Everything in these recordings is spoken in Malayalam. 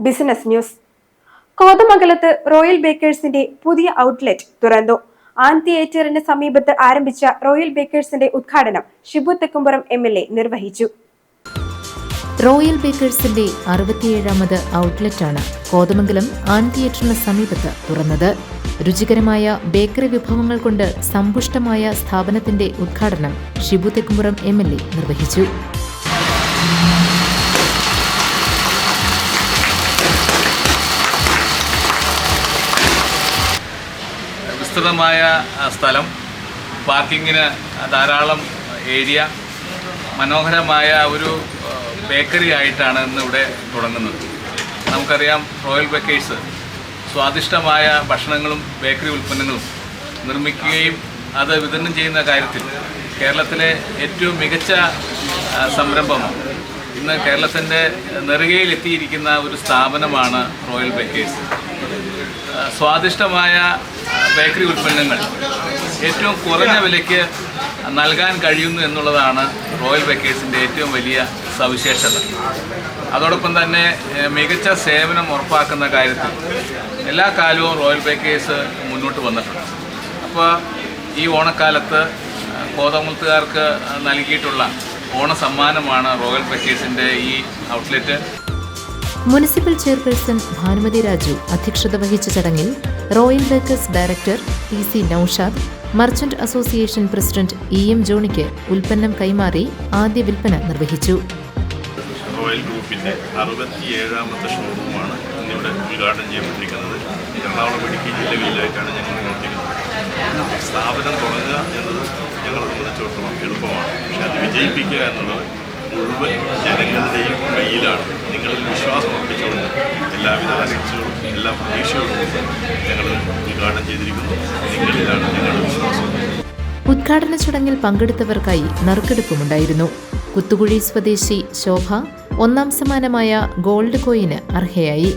Business news. കോതമംഗലത്ത് റോയൽ ബേക്കേഴ്സിന്റെ പുതിയ ഔട്ട്ലെറ്റ് തുറന്നു. ആൻ തിയേറ്ററിന് സമീപത്ത് ആരംഭിച്ച റോയൽ ബേക്കേഴ്സിന്റെ ഉദ്ഘാടനം ഷിബു തെക്കുംപുറം MLA നിർവഹിച്ചു. റോയൽ ബേക്കേഴ്സിന്റെ 67ാമത് ഔട്ട്ലെറ്റാണ് കോതമംഗലം ആൻ തിയേറ്ററിന് സമീപത്ത് തുറന്നത്. രുചികരമായ ബേക്കറി വിഭവങ്ങൾ കൊണ്ട് സമ്പുഷ്ടമായ സ്ഥാപനത്തിന്റെ ഉദ്ഘാടനം ഷിബു തെക്കുംപുറം MLA നിർവഹിച്ചു. വിസ്തൃതമായ സ്ഥലം, പാർക്കിങ്ങിന് ധാരാളം ഏരിയ, മനോഹരമായ ഒരു ബേക്കറി ആയിട്ടാണ് ഇന്നിവിടെ തുടങ്ങുന്നത്. നമുക്കറിയാം, റോയൽ ബേക്കേഴ്സ് സ്വാദിഷ്ടമായ ഭക്ഷണങ്ങളും ബേക്കറി ഉൽപ്പന്നങ്ങളും നിർമ്മിക്കുകയും അത് വിതരണം ചെയ്യുന്ന കാര്യത്തിൽ കേരളത്തിലെ ഏറ്റവും മികച്ച സംരംഭം ഇന്ന് കേരളത്തിൻ്റെ നെറുകയിലെത്തിയിരിക്കുന്ന ഒരു സ്ഥാപനമാണ് റോയൽ ബേക്കേഴ്സ്. സ്വാദിഷ്ടമായ ബേക്കറി ഉൽപ്പന്നങ്ങൾ ഏറ്റവും കുറഞ്ഞ വിലയ്ക്ക് നൽകാൻ കഴിയുന്നു എന്നുള്ളതാണ് റോയൽ ബേക്കേഴ്സിൻ്റെ ഏറ്റവും വലിയ സവിശേഷത. അതോടൊപ്പം തന്നെ മികച്ച സേവനം ഉറപ്പാക്കുന്ന കാര്യത്തിൽ എല്ലാ കാലവും റോയൽ ബേക്കേഴ്സ് മുന്നോട്ട് വന്നിട്ടുണ്ട്. അപ്പോൾ ഈ ഓണക്കാലത്ത് കോതമംഗലത്തുകാർക്ക് നൽകിയിട്ടുള്ള ഓണസമ്മാനമാണ് റോയൽ ബേക്കേഴ്സിൻ്റെ ഈ outlet. Municipal chairperson Bhanumathi Raju അധ്യക്ഷത വഹിച്ച ചടങ്ങിൽ royal bakers director TC Naushad, merchant association president EM ജോണിക്ക് ഉൽപ്പന്നം കൈമാറി ആദ്യ വിൽപ്പന നിർവഹിച്ചു. റോയൽ ഗ്രൂപ്പിൻ്റെ 67ാമത്തെ ഷോറൂമാണ് ഇന്നിവിടെ ഉദ്ഘാടനം ചെയ്യപ്പെട്ടിരിക്കുന്നത്. എറണാകുളം ഇടുക്കി ജില്ലകളിലായിട്ടാണ് ഞങ്ങൾ പ്രവർത്തിക്കുന്നത്. സ്ഥാപനം തുടങ്ങുക എന്നത് ഞങ്ങളെ സംബന്ധിച്ചിടത്തോളം എളുപ്പമാണ്. പക്ഷേ അത് വിജയിപ്പിക്കുക എന്നുള്ളത് മുഴുവൻ ജനങ്ങളുടെയും കയ്യിലാണ്. നിങ്ങളിൽ വിശ്വാസം അർപ്പിച്ചുകൊണ്ട് എല്ലാവിധ ആശംസകളും എല്ലാ പ്രതീക്ഷകളും ഞങ്ങൾ ഉദ്ഘാടനം ചെയ്തിരിക്കുന്നു. നിങ്ങളിലാണ് ഞങ്ങളുടെ വിശ്വാസം. ഉദ്ഘാടന ചടങ്ങിൽ പങ്കെടുത്തവർക്കായി നറുക്കെടുപ്പുമുണ്ടായിരുന്നു. കുത്തുകുഴി സ്വദേശി ശോഭ 1ാം സമ്മാനമായ ഗോൾഡ് കോയിന് അർഹയായി.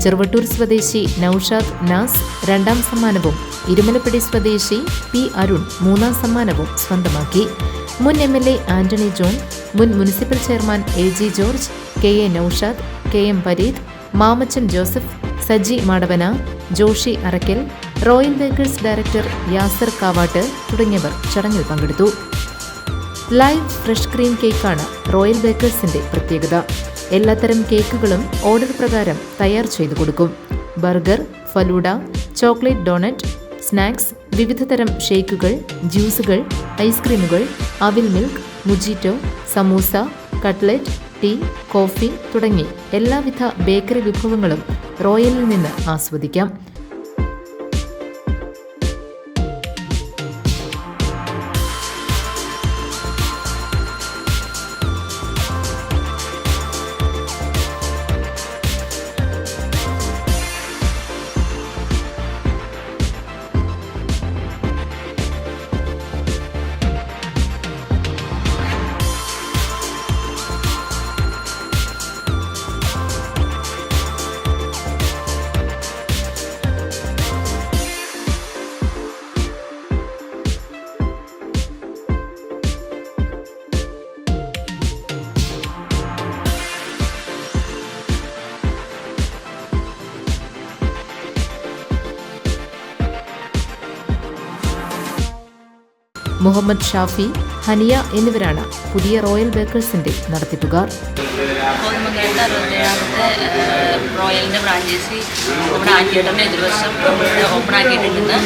ചെറുവട്ടൂർ സ്വദേശി നൌഷാദ് നാസ് 2ാം സമ്മാനവും ഇരുമലപ്പടി സ്വദേശി P അരുൺ 3ാം സമ്മാനവും സ്വന്തമാക്കി. മുൻ MLA ആന്റണി ജോൺ, മുൻ municipal chairman AG George, KA Naushad, KM Pareed, Mamachan Joseph, Saji Madavana, Joshi Arakkal, royal bakers director Yasir Kavatt തുടങ്ങിയവർ ചടങ്ങിൽ പങ്കെടുത്തു. ലൈവ് ഫ്രഷ് ക്രീം കേക്കാണ് റോയൽ ബേക്കേഴ്സിന്റെ പ്രത്യേകത. എല്ലാത്തരം കേക്കുകളും ഓർഡർ പ്രകാരം തയ്യാർ ചെയ്തു കൊടുക്കും. Burger, falooda, chocolate donut, snacks, വിവിധതരം ഷേക്കുകൾ, ജ്യൂസുകൾ, ഐസ്ക്രീമുകൾ, അവിൽ milk, mojito, samosa, cutlet, tea, coffee തുടങ്ങി എല്ലാവിധ ബേക്കറി വിഭവങ്ങളും റോയലിൽ നിന്ന് ആസ്വദിക്കാം. മുഹമ്മദ് ഷാഫി, ഹനിയ എന്നിവരാണ് പുതിയ റോയൽ ബേക്കേഴ്സിന്റെ നടത്തിപ്പുകാർ. കോതമംഗലത്തെ 67ാമത്തെ റോയലിൻ്റെ ബ്രാഞ്ചേഴ്സ് നമ്മുടെ ആൻ തിയേറ്ററിൻ്റെ എതിർവശം ഓപ്പൺ ആക്കിയിട്ടുണ്ടെന്ന്.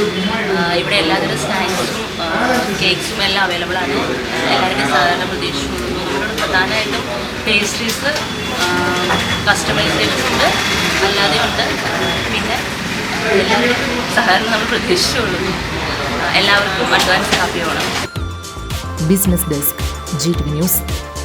ഇവിടെ എല്ലാതരം സ്നാക്സും കേക്ക്സും എല്ലാം അവൈലബിൾ ആണ്. എല്ലാവരുടെയും സാധാരണ പ്രതീക്ഷിക്കുന്നു. ഇവിടെ പ്രധാനമായിട്ടും പേസ്ട്രീസ്, കസ്റ്റമൈസേഷൻ ഉണ്ട്, അല്ലാതെ ഉണ്ട്. പിന്നെ എല്ലാവരും സഹകരണം നമ്മൾ പ്രതീക്ഷിച്ചുള്ളൂ. എല്ലാവർക്കും advance happy Onam. Business desk, GTV news.